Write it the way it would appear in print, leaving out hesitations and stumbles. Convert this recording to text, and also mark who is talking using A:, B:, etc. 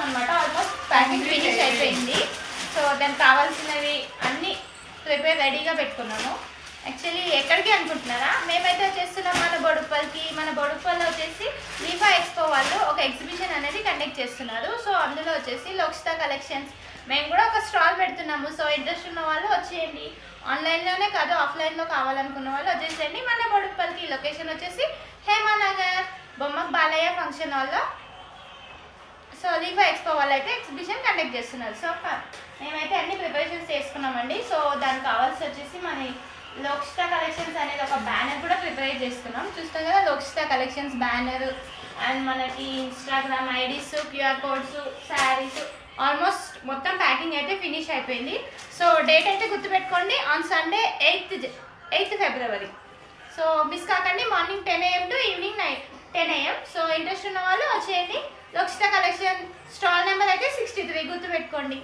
A: అనమాట. Almost packing finish అయిపోయింది. So దానికి కావాల్సినవి అన్నీ ప్రిపేర్ రెడీగా పెట్టుకున్నాము. యాక్చువల్లీ ఎక్కడికి అనుకుంటున్నారా, మేమైతే వచ్చేస్తున్నాం మన బొడుప్పల్లో వచ్చేసి లీఫా ఎక్స్పో వాళ్ళు ఒక ఎగ్జిబిషన్ అనేది కండక్ట్ చేస్తున్నారు. సో అందులో వచ్చేసి లోక్షిత కలెక్షన్స్ మేము కూడా ఒక స్టాల్ పెడుతున్నాము. సో ఇంట్రెస్ట్ ఉన్న వాళ్ళు వచ్చేయండి. ఆన్లైన్లోనే కాదు ఆఫ్లైన్లో కావాలనుకున్న వాళ్ళు వచ్చేసేయండి. మన బొడుప్పల్కి లొకేషన్ వచ్చేసి హేమానగర్ బొమ్మక్ బాలయ్య ఫంక్షన్ హాల్లో. సో లీఫా ఎక్స్పో వాళ్ళు అయితే ఎగ్జిబిషన్ కండక్ట్ చేస్తున్నారు. సో మేమైతే అన్ని ప్రిపరేషన్స్ చేసుకున్నామండి. సో దానికి కావాల్సి వచ్చేసి మన లోక్షిత కలెక్షన్స్ అనేది ఒక బ్యానర్ కూడా ప్రిపేర్ చేసుకున్నాం. చూస్తాం కదా లోక్షిత కలెక్షన్స్ బ్యానర్ అండ్ మనకి Instagram IDs, QR codes, saris almost మొత్తం ప్యాకింగ్ అయితే ఫినిష్ అయిపోయింది. సో డేట్ అయితే గుర్తుపెట్టుకోండి, on Sunday 8th February. So miss కాకండి. Morning 10 AM to evening 10 AM. So interest ఉన్న వాళ్ళు వచ్చేయండి. లోక్షిత కలెక్షన్ స్టాల్ నెంబర్ అయితే 63 గుర్తుపెట్టుకోండి.